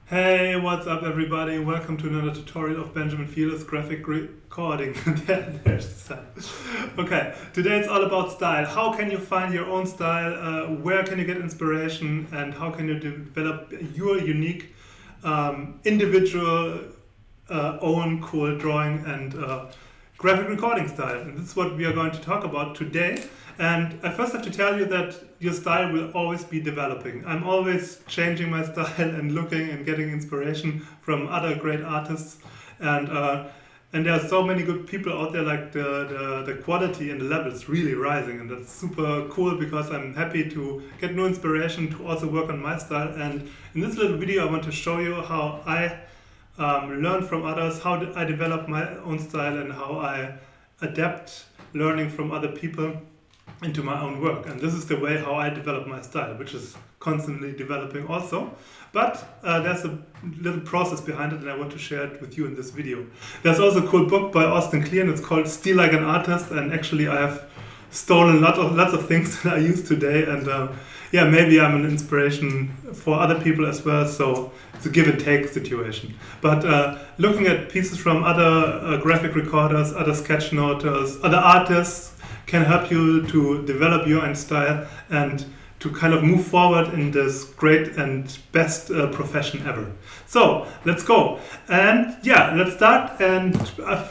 Hey, what's up everybody? Welcome to another tutorial of Benjamin Fielder's graphic recording. There's the style. Okay, today it's all about style. How can you find your own style? Where can you get inspiration? And how can you develop your unique, individual, own cool drawing and graphic recording style? And this is what we are going to talk about today. And I first have to tell you that your style will always be developing. I'm always changing my style and looking and getting inspiration from other great artists. And there are so many good people out there, like the quality and the level is really rising. And that's super cool because I'm happy to get new inspiration to also work on my style. And in this little video, I want to show you how I learn from others, how I develop my own style and how I adapt learning from other people into my own work. And this is the way how I develop my style, which is constantly developing also. But there's a little process behind it and I want to share it with you in this video. There's also a cool book by Austin Kleon. It's called Steal Like an Artist, and actually I have stolen lots of things that I use today, and yeah, maybe I'm an inspiration for other people as well, so it's a give and take situation. But looking at pieces from other graphic recorders, other sketchnoters, other artists can help you to develop your own style and to kind of move forward in this great and best profession ever. So let's go. And yeah, let's start. And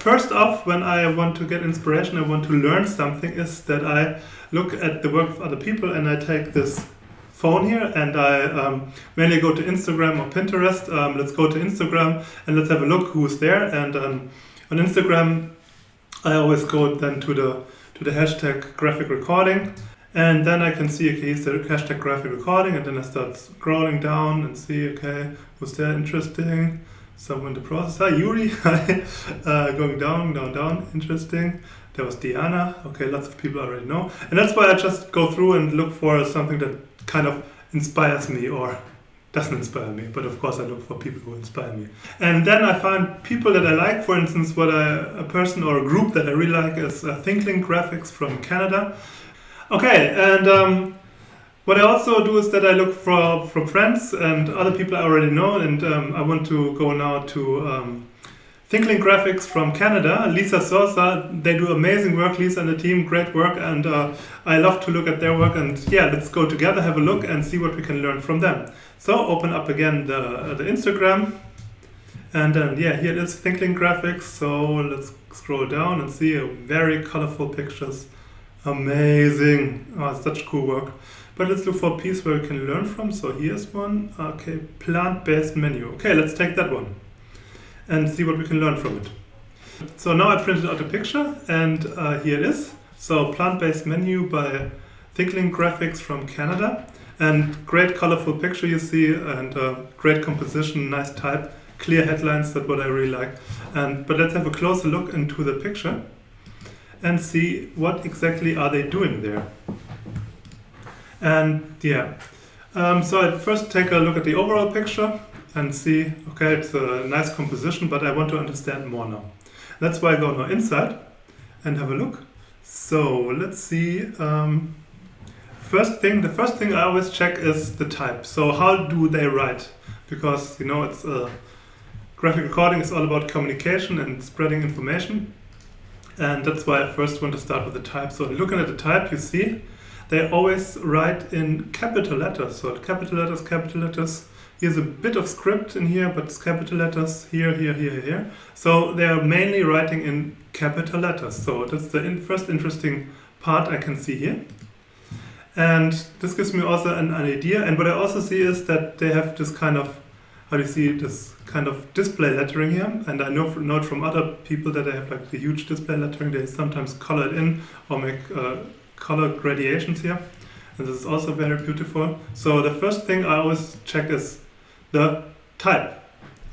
first off, when I want to get inspiration, I want to learn something, is that I look at the work of other people and I take this phone here and I mainly go to Instagram or Pinterest. Let's go to Instagram and let's have a look who's there. And on Instagram, I always go then to the hashtag graphic recording, and then I can see, okay, here's the hashtag graphic recording, and then I start scrolling down and see, okay, was there interesting? Someone in the process. Hi, Yuri. Going down, interesting. There was Diana. Okay, lots of people I already know. And that's why I just go through and look for something that kind of inspires me or doesn't inspire me, but of course I look for people who inspire me. And then I find people that I like. For instance, a person or a group that I really like is Thinkling Graphics from Canada. Okay, and what I also do is that I look from friends and other people I already know, and I want to go now to Thinkling Graphics from Canada, Lisa Sosa. They do amazing work, Lisa and the team, great work, and I love to look at their work. And yeah, let's go together, have a look and see what we can learn from them. So open up again the Instagram, and then yeah, here it is, Thinkling Graphics. So let's scroll down and see very colorful pictures. Amazing. Oh, it's such cool work. But let's look for a piece where we can learn from. So here's one. Okay, plant-based menu. Okay, let's take that one and see what we can learn from it. So now I printed out a picture, and here it is. So plant-based menu by Thinkling Graphics from Canada, and great colorful picture you see, and great composition, nice type, clear headlines. That's what I really like. But let's have a closer look into the picture and see what exactly are they doing there. And yeah, so I first take a look at the overall picture and see, okay, it's a nice composition, but I want to understand more now. That's why I go now inside and have a look. So let's see. The first thing I always check is the type. So how do they write? Because you know, it's graphic recording is all about communication and spreading information. And that's why I first want to start with the type. So looking at the type, you see, they always write in capital letters. So capital letters. Here's a bit of script in here, but it's capital letters here. So they are mainly writing in capital letters. So that's the first interesting part I can see here. And this gives me also an idea. And what I also see is that they have this kind of, how do you see, this kind of display lettering here. And I know from other people that they have like the huge display lettering. They sometimes color it in or make color gradations here. And this is also very beautiful. So the first thing I always check is the type.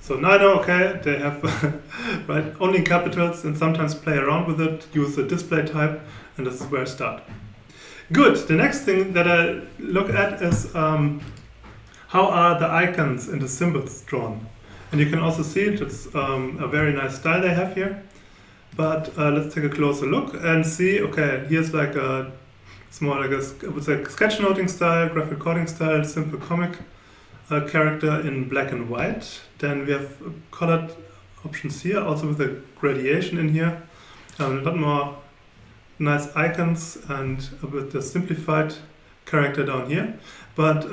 So now I know, okay, they have right, only capitals, and sometimes play around with it, use the display type, and this is where I start. Good. The next thing that I look at is how are the icons and the symbols drawn. And you can also see it's a very nice style they have here. But let's take a closer look and see, okay, here's like it's more like I would say sketchnoting style, graphic recording style, simple comic character in black and white. Then we have colored options here, also with a gradation in here. A lot more nice icons and with the simplified character down here. But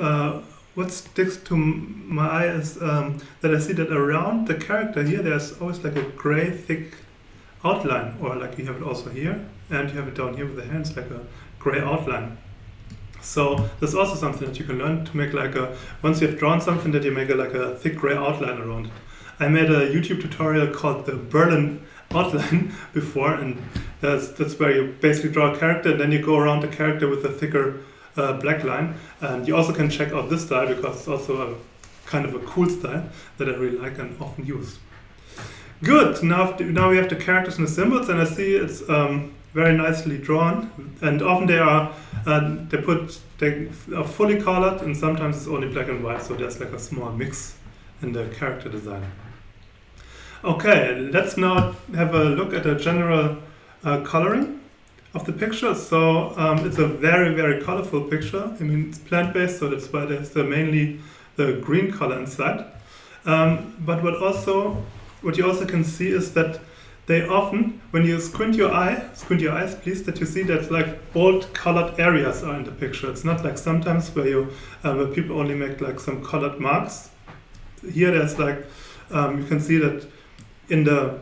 what sticks to my eye is that I see that around the character here there's always like a gray thick outline, or like you have it also here, and you have it down here with the hands, like a gray outline. So there's also something that you can learn to make like a, once you have drawn something, that you make like a thick gray outline around it. I made a YouTube tutorial called the Berlin outline before, and that's where you basically draw a character and then you go around the character with a thicker black line. And you also can check out this style because it's also a kind of a cool style that I really like and often use. Good, now we have the characters and the symbols, and I see it's very nicely drawn, and often they are fully colored, and sometimes it's only black and white, so there's like a small mix in the character design. Okay, let's now have a look at the general coloring of the picture. So it's a very, very colorful picture. I mean, it's plant-based, so that's why there's mainly the green color inside. But what you also can see is that they often, when you squint your eyes please, that you see that like bold colored areas are in the picture. It's not like sometimes where people only make like some colored marks. Here there's like, you can see that in the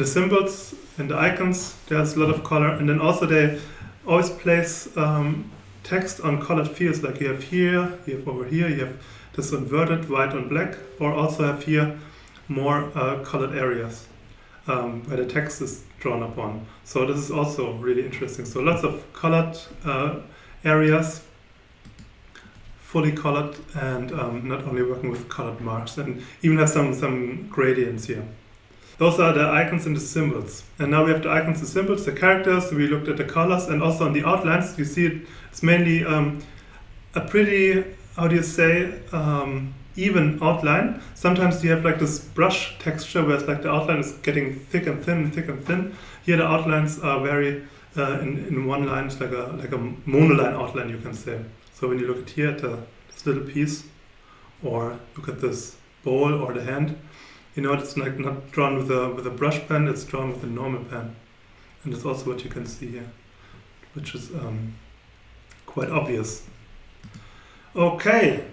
symbols, in the icons, there's a lot of color, and then also they always place text on colored fields, like you have here, you have over here, you have this inverted white on black, or also have here more colored areas where the text is drawn upon. So this is also really interesting. So lots of colored areas, fully colored, and not only working with colored marks, and even have some gradients here. Those are the icons and the symbols. And now we have the icons and symbols, the characters, we looked at the colors, and also on the outlines, you see it's mainly a pretty, how do you say, even outline. Sometimes you have like this brush texture where it's like the outline is getting thick and thin, thick and thin. Here the outlines are very, in one line, it's like a monoline outline, you can say. So when you look at here at this little piece, or look at this bowl or the hand, you know, it's like not drawn with a brush pen, it's drawn with a normal pen. And that's also what you can see here, which is quite obvious. Okay,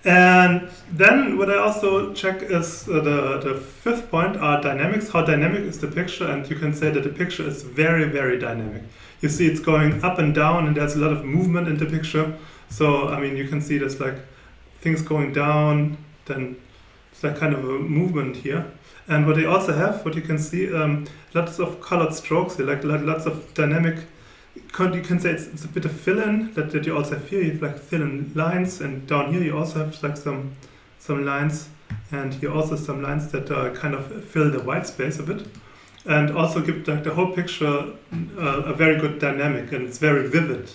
and then what I also check is the fifth point are dynamics. How dynamic is the picture? And you can say that the picture is very, very dynamic. You see it's going up and down, and there's a lot of movement in the picture. So, I mean, you can see there's like things going down, then it's like kind of a movement here. And what they also have, what you can see, lots of colored strokes, like lots of dynamic, you can say it's a bit of fill-in that you also have here. You have like fill-in lines, and down here you also have like some lines, and here also some lines that kind of fill the white space a bit, and also give like the whole picture a very good dynamic, and it's very vivid.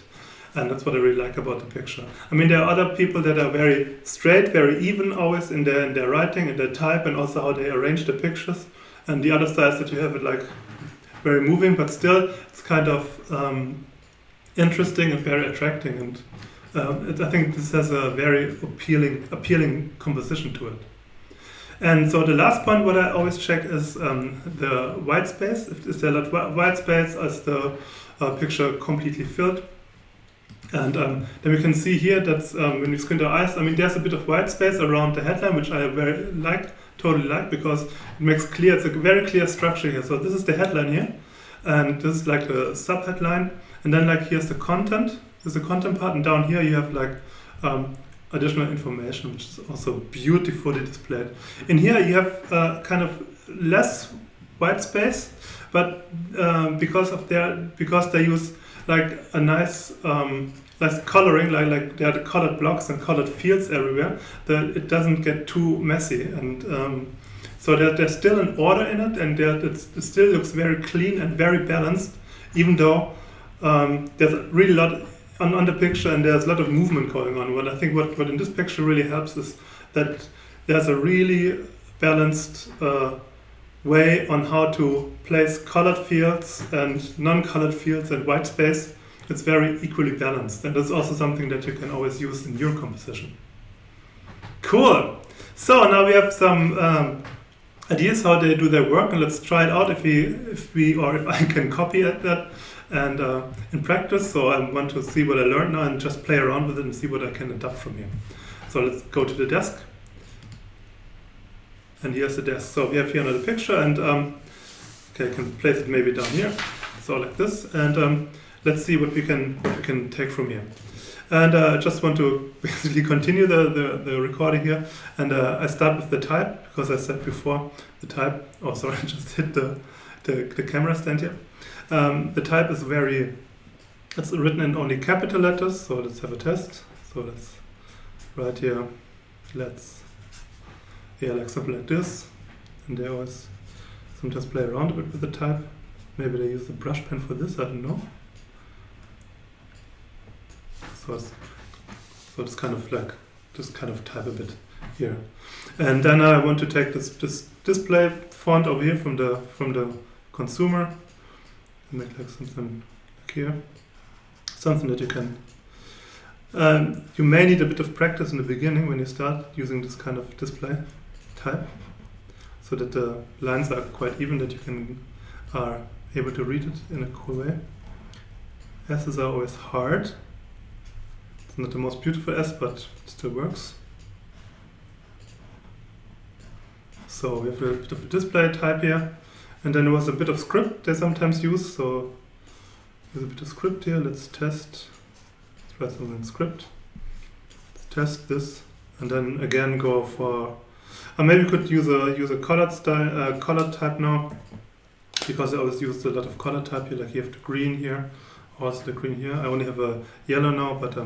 And that's what I really like about the picture. I mean, there are other people that are very straight, very even always in their writing and their type, and also how they arrange the pictures. And the other side is that you have it like very moving, but still it's kind of interesting and very attracting. And I think this has a very appealing composition to it. And so the last point, what I always check is the white space. Is there a lot of white space? Is the picture completely filled? And then we can see here that when we squint our eyes, I mean, there's a bit of white space around the headline, which I totally like, because it makes clear, it's a very clear structure here. So this is the headline here, and this is like the sub-headline, and then like here's the content, there's the content part, and down here you have like additional information, which is also beautifully displayed. In here you have kind of less white space, but because they use like a nice coloring, like there are the colored blocks and colored fields everywhere, that it doesn't get too messy, and so there's still an order in it, and it still looks very clean and very balanced, even though there's really a lot on the picture, and there's a lot of movement going on. What I think what in this picture really helps is that there's a really balanced way on how to place colored fields and non-colored fields and white space. It's very equally balanced, and that's also something that you can always use in your composition. Cool. So now we have some ideas how they do their work, and let's try it out if I can copy that and in practice. So I want to see what I learned now and just play around with it and see what I can adapt from here. So let's go to the desk. And here's the desk. So we have here another picture, and okay, I can place it maybe down here. So like this, and let's see what we can take from here. And I just want to basically continue the recording here. And I start with the type, because I said before the type, oh sorry, I just hit the camera stand here. The type is it's written in only capital letters, so let's have a test. So let's write here, like something like this. And they always sometimes play around a bit with the type. Maybe they use the brush pen for this, I don't know. So it's kind of like, just kind of type a bit here. And then I want to take this display font over here from the consumer and make like something like here. Something that you can, you may need a bit of practice in the beginning when you start using this kind of display type, so that the lines are quite even, that you are able to read it in a cool way. S's are always hard. It's not the most beautiful S, but it still works. So we have a bit of a display type here. And then there was a bit of script they sometimes use. So there's a bit of script here. Let's test. Let's write something in script. Let's test this. And then again go for... maybe we could use a colored style, colored type now. Because I always used a lot of color type here. Like you have the green here. Also the green here. I only have a yellow now, but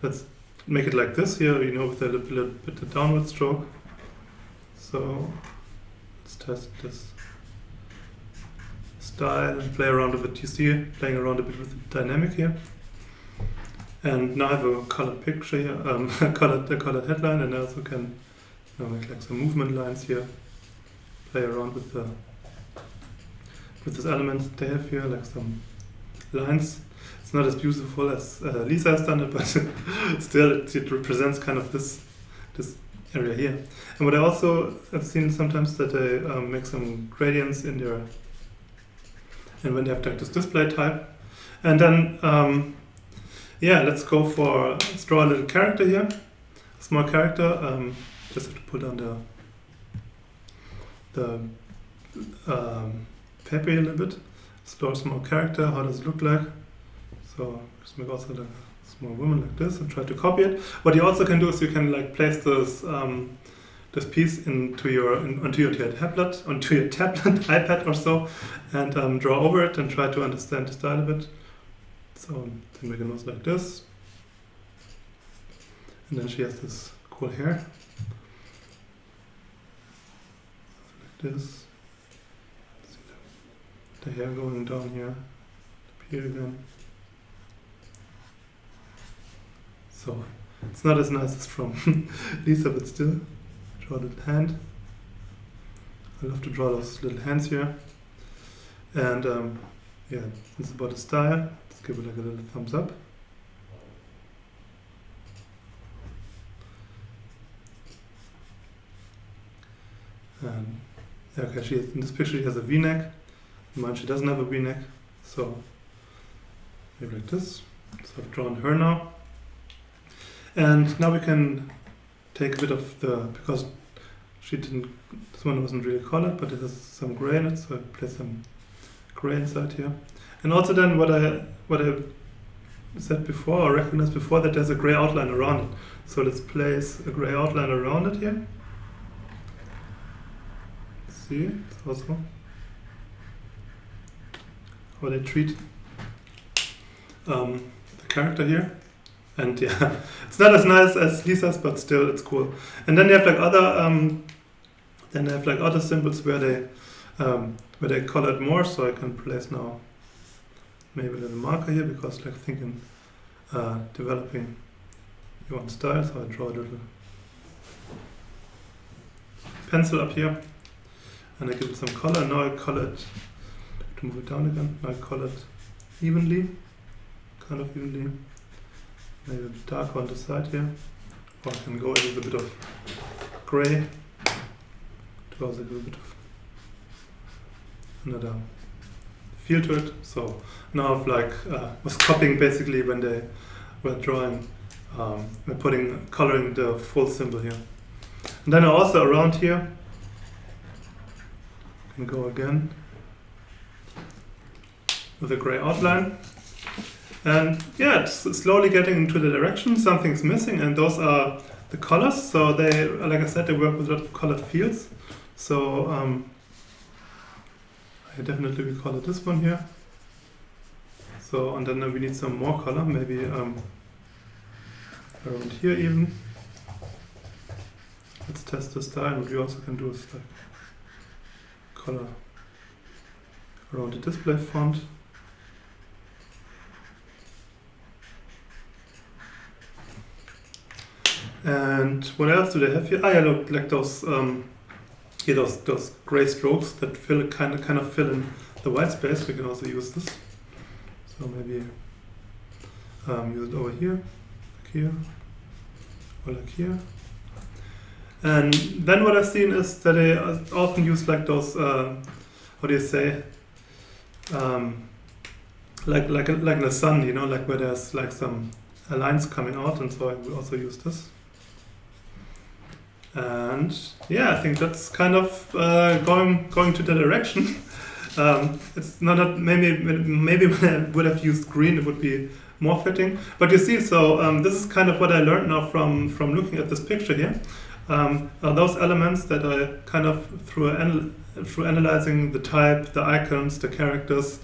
let's make it like this here, with a little bit of downward stroke. So let's test this style and play around a bit. You see playing around a bit with the dynamic here. And now I have a colored picture here, a colored headline, and I also can make like some movement lines here. Play around with this element they have here, like some lines. It's not as beautiful as Lisa has done it, but still it represents kind of this area here. And what I also have seen sometimes that they make some gradients in there, and when they have like this display type. And then, let's go for, let's draw a little character here, a small character. Just have to pull down the paper here a little bit. Let's draw a small character. How does it look like? So just make also like a small woman like this and try to copy it. What you also can do is you can like place this piece onto your tablet, iPad or so, and draw over it and try to understand the style a bit. So then we can also like this, and then she has this cool hair like this. See the hair going down here, up here again. So it's not as nice as from Lisa, but still. Draw a little hand. I love to draw those little hands here. And this is about the style. Let's give it like a little thumbs up. And okay, in this picture she has a V-neck. In mine she doesn't have a V-neck. So maybe like this. So I've drawn her now. And now we can take a bit of because this one wasn't really colored, but it has some gray in it, so I place some gray inside here. And also then what I said before, or recognized before, that there's a gray outline around it. So let's place a gray outline around it here. See, it's also how they treat the character here. And yeah, it's not as nice as Lisa's, but still it's cool. And then they have like other symbols where they color it more. So I can place now maybe a little marker here, because like thinking developing your own style. So I draw a little pencil up here, and I give it some color. Now I color it to move it down again. Now I color it evenly, kind of evenly. Maybe a bit darker on the side here, or I can go in with a bit of gray to also give a bit of another feel to it. So now I've was copying basically when they were drawing, we're coloring the full symbol here. And then also around here, can go again with a gray outline. And yeah, it's slowly getting into the direction. Something's missing, and those are the colors. So they, like I said, they work with a lot of colored fields. So I definitely will color this one here. So, and then we need some more color, maybe around here even. Let's test the style. What we also can do is like color around the display font. And what else do they have here? Ah, yeah, look, like those here, those gray strokes that kind of fill in the white space. We can also use this. So maybe use it over here, or like here. And then what I've seen is that they often use like those, how do you say, like in the sun, you know, like where there's like some lines coming out, and so I will also use this. And yeah, I think that's kind of going to the direction. It's not maybe when I would have used green, it would be more fitting. But you see, so this is kind of what I learned now from looking at this picture here. Those elements that I kind of through analyzing the type, the icons, the characters,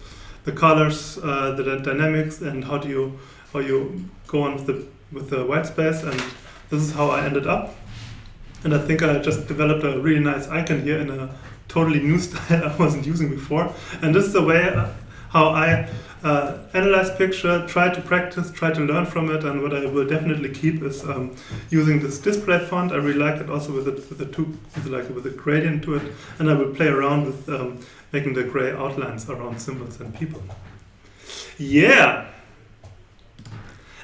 the colors, the dynamics, and how you go on with the white space, and this is how I ended up. And I think I just developed a really nice icon here in a totally new style I wasn't using before. And this is the way how I analyze picture, try to practice, try to learn from it. And what I will definitely keep is using this display font. I really like it also with a gradient to it. And I will play around with making the gray outlines around symbols and people. Yeah.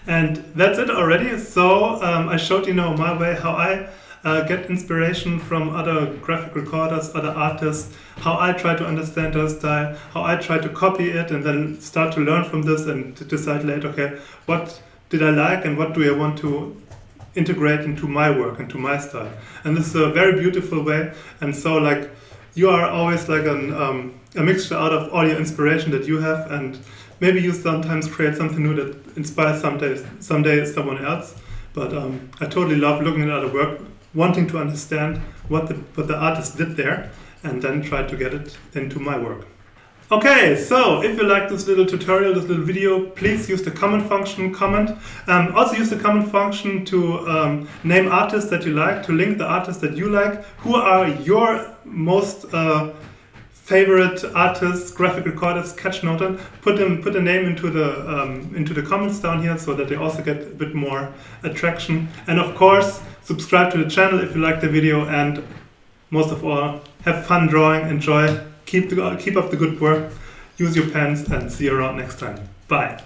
And that's it already. So I showed you now my way how I get inspiration from other graphic recorders, other artists, how I try to understand their style, how I try to copy it, and then start to learn from this and to decide later, okay, what did I like and what do I want to integrate into my work, into my style. And this is a very beautiful way. And so like you are always like a mixture out of all your inspiration that you have, and maybe you sometimes create something new that inspires someday someone else. But I totally love looking at other work, wanting to understand what the artist did there, and then try to get it into my work. Okay, so if you like this little tutorial, this little video, please use the comment function, comment. Also use the comment function to name artists that you like, to link the artists that you like. Who are your most favorite artists, graphic recorders, sketchnoter? Put a name into the comments down here so that they also get a bit more attraction. And of course, subscribe to the channel if you like the video, and most of all, have fun drawing, enjoy, keep up the good work, use your pens, and see you around next time. Bye.